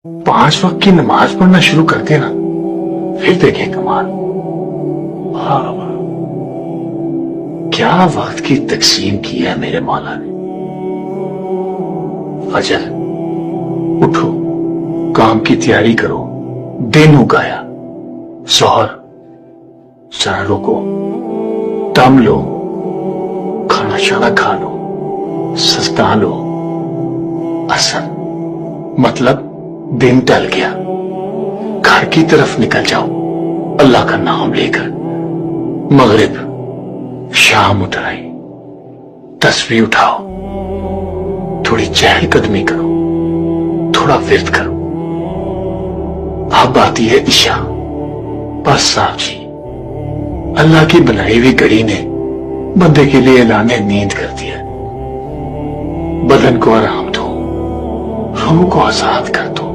5 وقت کی نماز پڑھنا شروع کر دینا، پھر دیکھیں کمال۔ واہ واہ، کیا وقت کی تقسیم کی ہے میرے مولا نے۔ فجر اٹھو، کام کی تیاری کرو، دن اگایا۔ ظہر ذرا رکو، دم لو، کھانا شانا کھا لو، سجدہ لو۔ عصر مطلب دن ڈل گیا، گھر کی طرف نکل جاؤ اللہ کا نام لے کر۔ مغرب شام اٹھ آئی، تسبیح اٹھاؤ، تھوڑی چہل قدمی کرو، تھوڑا ورد کرو۔ اب آتی ہے عشاء۔ بس صاحب جی، اللہ کی بنائی ہوئی گھڑی نے بندے کے لیے اعلان نیند کر دیا۔ بدن کو آرام دو، روح کو آزاد کر دو۔